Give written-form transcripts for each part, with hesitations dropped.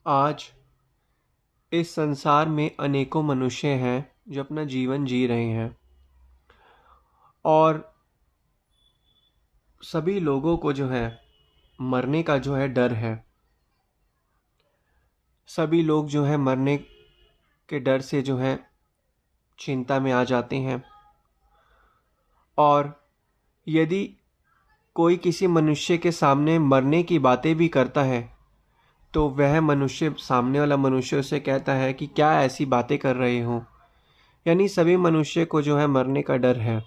आज इस संसार में अनेकों मनुष्य हैं जो अपना जीवन जी रहे हैं और सभी लोगों को जो है मरने का जो है डर है। सभी लोग जो है मरने के डर से जो है चिंता में आ जाते हैं। और यदि कोई किसी मनुष्य के सामने मरने की बातें भी करता है तो वह मनुष्य, सामने वाला मनुष्य उसे कहता है कि क्या ऐसी बातें कर रहे हो। यानी सभी मनुष्य को जो है मरने का डर है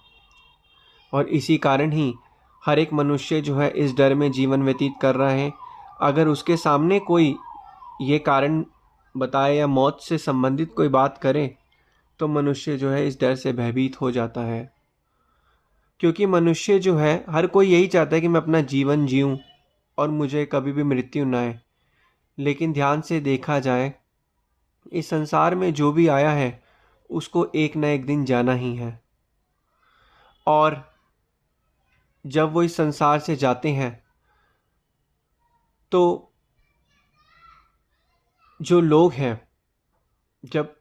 और इसी कारण ही हर एक मनुष्य जो है इस डर में जीवन व्यतीत कर रहा है। अगर उसके सामने कोई ये कारण बताए या मौत से संबंधित कोई बात करे तो मनुष्य जो है इस डर से भयभीत हो जाता है, क्योंकि मनुष्य जो है हर कोई यही चाहता है कि मैं अपना जीवन जीऊँ और मुझे कभी भी मृत्यु न आए। लेकिन ध्यान से देखा जाए, इस संसार में जो भी आया है उसको एक न एक दिन जाना ही है। और जब वो इस संसार से जाते हैं तो जो लोग हैं, जब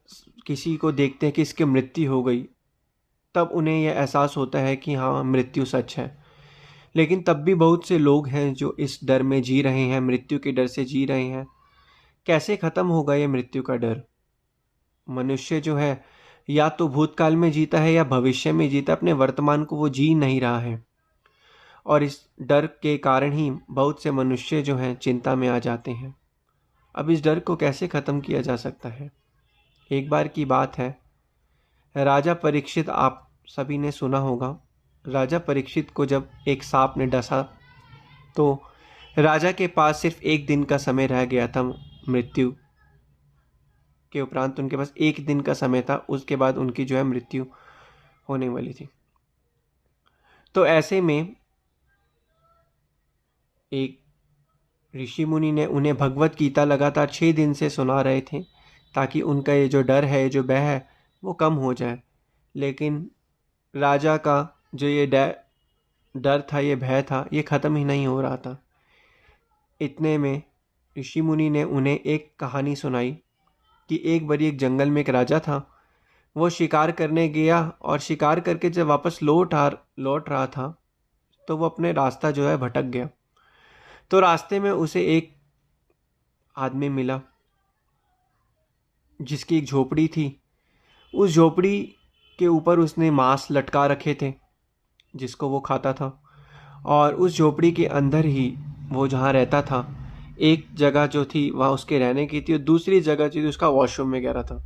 किसी को देखते हैं कि इसकी मृत्यु हो गई, तब उन्हें यह एहसास होता है कि हाँ, मृत्यु सच है। लेकिन तब भी बहुत से लोग हैं जो इस डर में जी रहे हैं, मृत्यु के डर से जी रहे हैं। कैसे खत्म होगा ये मृत्यु का डर? मनुष्य जो है या तो भूतकाल में जीता है या भविष्य में जीता, अपने वर्तमान को वो जी नहीं रहा है। और इस डर के कारण ही बहुत से मनुष्य जो हैं चिंता में आ जाते हैं। अब इस डर को कैसे खत्म किया जा सकता है? एक बार की बात है, राजा परीक्षित, आप सभी ने सुना होगा। राजा परीक्षित को जब एक सांप ने डसा तो राजा के पास सिर्फ एक दिन का समय रह गया था। मृत्यु के उपरांत उनके पास एक दिन का समय था, उसके बाद उनकी जो है मृत्यु होने वाली थी। तो ऐसे में एक ऋषि मुनि ने उन्हें भगवत गीता लगातार 6 दिन से सुना रहे थे, ताकि उनका ये जो डर है, जो भय है, वो कम हो जाए। लेकिन राजा का जो ये डर था, ये भय था, ये ख़त्म ही नहीं हो रहा था। इतने में ऋषि मुनि ने उन्हें एक कहानी सुनाई कि एक बारी एक जंगल में एक राजा था। वो शिकार करने गया और शिकार करके जब वापस लौट रहा था तो वो अपने रास्ता जो है भटक गया। तो रास्ते में उसे एक आदमी मिला जिसकी एक झोपड़ी थी। उस झोपड़ी के ऊपर उसने मांस लटका रखे थे जिसको वो खाता था। और उस झोपड़ी के अंदर ही वो जहाँ रहता था, एक जगह जो थी वहाँ उसके रहने की थी और दूसरी जगह जो थी उसका वॉशरूम में गया था।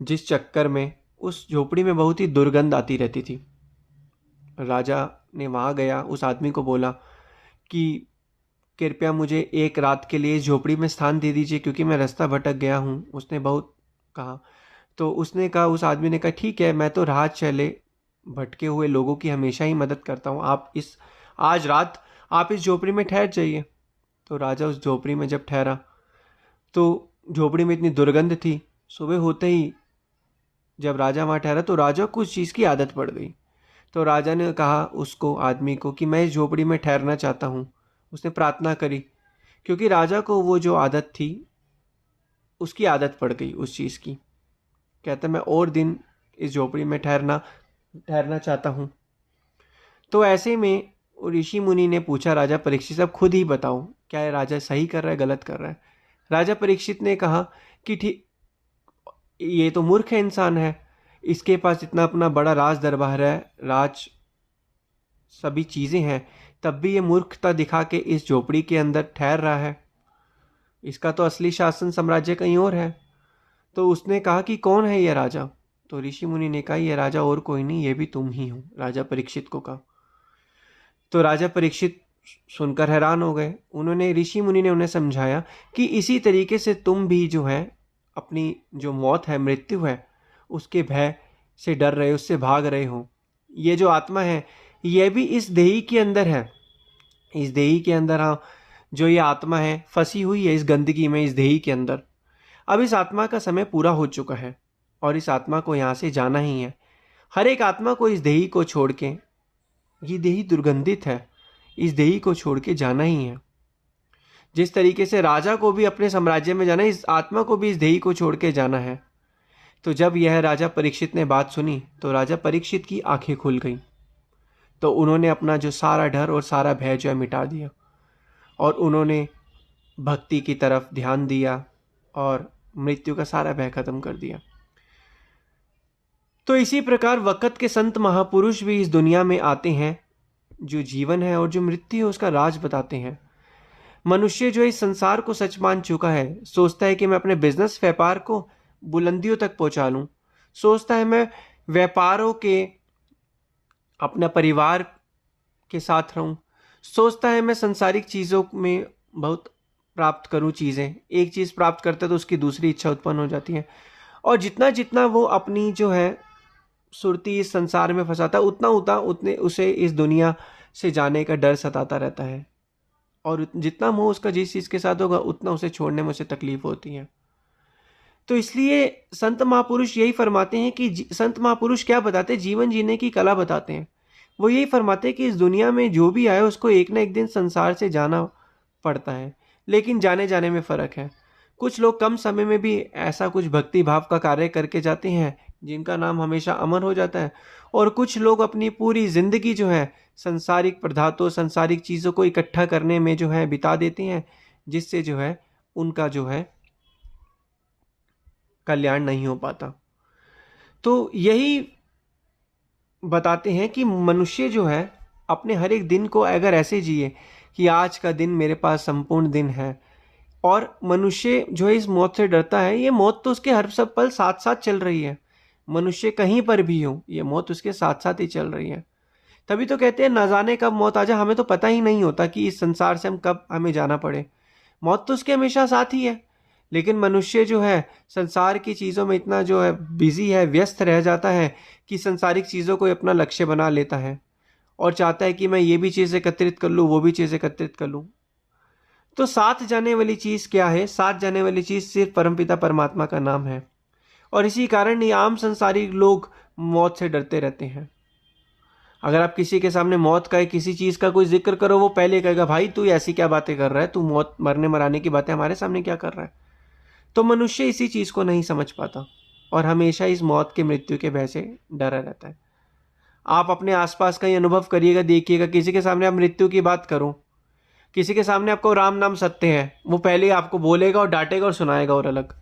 जिस चक्कर में उस झोपड़ी में बहुत ही दुर्गंध आती रहती थी। राजा ने वहाँ गया, उस आदमी को बोला कि कृपया मुझे एक रात के लिए इस झोपड़ी में स्थान दे दीजिए, क्योंकि मैं रास्ता भटक गया हूँ। उसने बहुत कहा। तो उसने कहा, उस आदमी ने कहा, ठीक है, मैं तो राह चले भटके हुए लोगों की हमेशा ही मदद करता हूँ। आज रात आप इस झोपड़ी में ठहर जाइए। तो राजा उस झोपड़ी में जब ठहरा तो झोपड़ी में इतनी दुर्गंध थी। सुबह होते ही जब राजा वहाँ ठहरा तो राजा को उस चीज़ की आदत पड़ गई। तो राजा ने कहा उसको, आदमी को, कि मैं इस झोपड़ी में ठहरना चाहता हूँ। उसने प्रार्थना करी, क्योंकि राजा को वो जो आदत थी, उसकी आदत पड़ गई उस चीज़ की। कहता, मैं और दिन इस झोपड़ी में ठहरना चाहता हूँ। तो ऐसे में ऋषि मुनि ने पूछा, राजा परीक्षित, अब खुद ही बताओ, क्या ये राजा सही कर रहा है, गलत कर रहा है? राजा परीक्षित ने कहा कि ठीक, ये तो मूर्ख इंसान है। इसके पास इतना अपना बड़ा राज दरबार है, राज सभी चीज़ें हैं, तब भी ये मूर्खता दिखा के इस झोपड़ी के अंदर ठहर रहा है। इसका तो असली शासन साम्राज्य कहीं और है। तो उसने कहा कि कौन है ये राजा? तो ऋषि मुनि ने कहा, ये राजा और कोई नहीं, ये भी तुम ही हो। राजा परीक्षित को कहा। तो राजा परीक्षित सुनकर हैरान हो गए। उन्होंने, ऋषि मुनि ने उन्हें समझाया कि इसी तरीके से तुम भी जो है अपनी जो मौत है, मृत्यु है, उसके भय से डर रहे हो, उससे भाग रहे हो। ये जो आत्मा है, यह भी इस देही के अंदर है। इस देही के अंदर, हाँ, जो ये आत्मा है फंसी हुई है इस गंदगी में, इस देही के अंदर। अब इस आत्मा का समय पूरा हो चुका है और इस आत्मा को यहाँ से जाना ही है। हर एक आत्मा को इस देही को छोड़ के, ये देही दुर्गंधित है, इस देही को छोड़ के जाना ही है। जिस तरीके से राजा को भी अपने साम्राज्य में जाना है, इस आत्मा को भी इस देही को छोड़ के जाना है। तो जब यह राजा परीक्षित ने बात सुनी तो राजा परीक्षित की आंखें खुल गईं। तो उन्होंने अपना जो सारा डर और सारा भय जो है मिटा दिया और उन्होंने भक्ति की तरफ ध्यान दिया और मृत्यु का सारा भय खत्म कर दिया। तो इसी प्रकार वक़्त के संत महापुरुष भी इस दुनिया में आते हैं, जो जीवन है और जो मृत्यु है उसका राज बताते हैं। मनुष्य जो इस संसार को सच मान चुका है, सोचता है कि मैं अपने बिजनेस व्यापार को बुलंदियों तक पहुंचा लूं, सोचता है मैं व्यापारों के अपना परिवार के साथ रहूं, सोचता है मैं सांसारिक चीज़ों में बहुत प्राप्त करूं चीज़ें, एक चीज़ प्राप्त करता है तो उसकी दूसरी इच्छा उत्पन्न हो जाती है। और जितना जितना वो अपनी जो है सुरती इस संसार में फंसाता है, उतना उतना उतने उसे इस दुनिया से जाने का डर सताता रहता है। और जितना मोह उसका जिस चीज़ के साथ होगा उतना उसे छोड़ने में उसे तकलीफ होती है। तो इसलिए संत महापुरुष यही फरमाते हैं कि संत महापुरुष क्या बताते हैं, जीवन जीने की कला बताते हैं। वो यही फरमाते हैं कि इस दुनिया में जो भी आए उसको एक ना एक दिन संसार से जाना पड़ता है, लेकिन जाने जाने में फ़र्क है। कुछ लोग कम समय में भी ऐसा कुछ भक्ति भाव का कार्य करके जाते हैं जिनका नाम हमेशा अमर हो जाता है, और कुछ लोग अपनी पूरी ज़िंदगी जो है संसारिक पदार्थों संसारिक चीज़ों को इकट्ठा करने में जो है बिता देते हैं, जिससे जो है उनका जो है कल्याण नहीं हो पाता। तो यही बताते हैं कि मनुष्य जो है अपने हर एक दिन को अगर ऐसे जिए कि आज का दिन मेरे पास संपूर्ण दिन है, और मनुष्य जो है इस मौत से डरता है, ये मौत तो उसके हर सब पल साथ साथ चल रही है। मनुष्य कहीं पर भी हो, ये मौत उसके साथ साथ ही चल रही है। तभी तो कहते हैं ना जाने कब मौत आ जाए, हमें तो पता ही नहीं होता कि इस संसार से हम कब हमें जाना पड़े। मौत तो उसके हमेशा साथ ही है, लेकिन मनुष्य जो है संसार की चीज़ों में इतना जो है बिजी है, व्यस्त रह जाता है कि संसारिक चीज़ों को अपना लक्ष्य बना लेता है और चाहता है कि मैं ये भी चीज़ एकत्रित कर लूँ, वो भी चीज़ एकत्रित कर लूँ। तो साथ जाने वाली चीज़ क्या है? साथ जाने वाली चीज़ सिर्फ परमपिता परमात्मा का नाम है। और इसी कारण ये आम संसारी लोग मौत से डरते रहते हैं। अगर आप किसी के सामने मौत का किसी चीज़ का कोई जिक्र करो, वो पहले कहेगा भाई तू ऐसी क्या बातें कर रहा है, तू मौत मरने मराने की बातें हमारे सामने क्या कर रहा है। तो मनुष्य इसी चीज़ को नहीं समझ पाता और हमेशा इस मौत के मृत्यु के भय से डरा रहता है। आप अपने आसपास का ही अनुभव करिएगा, देखिएगा, किसी के सामने आप मृत्यु की बात करो, किसी के सामने आपको राम नाम सत्य है, वो पहले ही आपको बोलेगा और डांटेगा और सुनाएगा और अलग।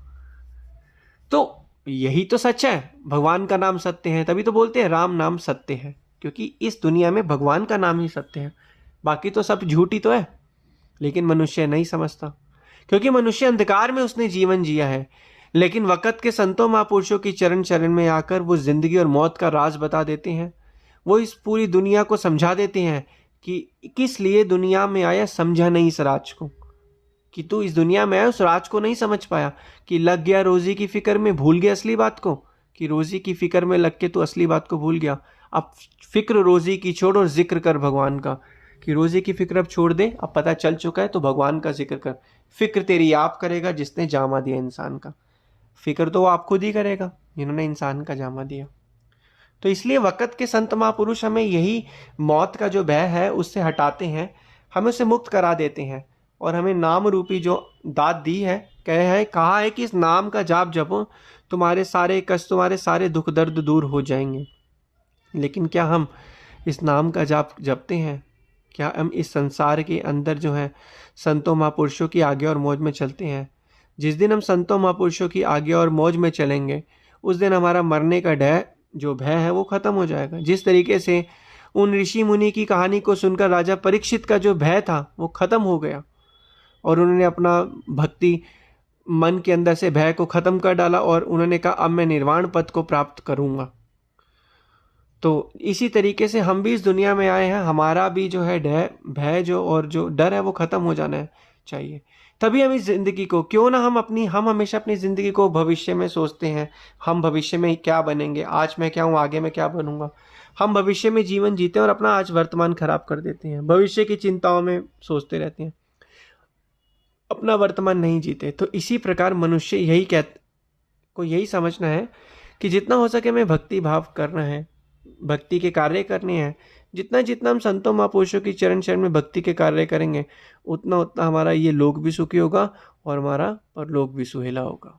तो यही तो सच है, भगवान का नाम सत्य है, तभी तो बोलते हैं राम नाम सत्य है, क्योंकि इस दुनिया में भगवान का नाम ही सत्य है, बाकी तो सब झूठ ही तो है। लेकिन मनुष्य नहीं समझता, क्योंकि मनुष्य अंधकार में उसने जीवन जिया है। लेकिन वक़्त के संतों महापुरुषों की चरण चरण में आकर वो जिंदगी और मौत का राज बता देते हैं। वो इस पूरी दुनिया को समझा देते हैं कि किस लिए दुनिया में आया, समझा नहीं इस राज को, कि तू इस दुनिया में आया उस राज को नहीं समझ पाया, कि लग गया रोजी की फिक्र में, भूल गया असली बात को, कि रोजी की फिक्र में लग के तू असली बात को भूल गया। अब फिक्र रोजी की छोड़ और जिक्र कर भगवान का, कि रोजी की फिक्र अब छोड़ दे, अब पता चल चुका है तो भगवान का जिक्र कर। फिक्र तेरी आप करेगा जिसने जामा दिया इंसान का, फिक्र तो वो आप खुद ही करेगा जिन्होंने इंसान का जामा दिया। तो इसलिए वक़्त के संत महापुरुष हमें यही मौत का जो भय है उससे हटाते हैं, हमें उससे मुक्त करा देते हैं और हमें नाम रूपी जो दात दी है, कहा है कि इस नाम का जाप जपो, तुम्हारे सारे कष्ट, तुम्हारे सारे दुख दर्द दूर हो जाएंगे। लेकिन क्या हम इस नाम का जाप जपते हैं? क्या हम इस संसार के अंदर जो है संतों महापुरुषों की आज्ञा और मौज में चलते हैं? जिस दिन हम संतों महापुरुषों की आज्ञा और मौज में चलेंगे, उस दिन हमारा मरने का जो भय है वो खत्म हो जाएगा। जिस तरीके से उन ऋषि मुनि की कहानी को सुनकर राजा परीक्षित का जो भय था वो खत्म हो गया और उन्होंने अपना भक्ति मन के अंदर से भय को खत्म कर डाला और उन्होंने कहा अब मैं निर्वाण पद को प्राप्त करूंगा। तो इसी तरीके से हम भी इस दुनिया में आए हैं, हमारा भी जो है भय जो और जो डर है वो खत्म हो जाना चाहिए। तभी हम इस जिंदगी को क्यों ना हम हमेशा अपनी जिंदगी को भविष्य में सोचते हैं, हम भविष्य में क्या बनेंगे, आज मैं क्या हूँ आगे मैं क्या बनूंगा। हम भविष्य में जीवन जीते हैं और अपना आज वर्तमान खराब कर देते हैं, भविष्य की चिंताओं में सोचते रहते हैं, अपना वर्तमान नहीं जीते। तो इसी प्रकार मनुष्य यही समझना है कि जितना हो सके हमें भक्ति भाव करना है, भक्ति के कार्य करने हैं। जितना जितना हम संतों महापुरुषों की चरण शरण में भक्ति के कार्य करेंगे, उतना उतना हमारा ये लोक भी सुखी होगा और हमारा परलोक भी सुहेला होगा।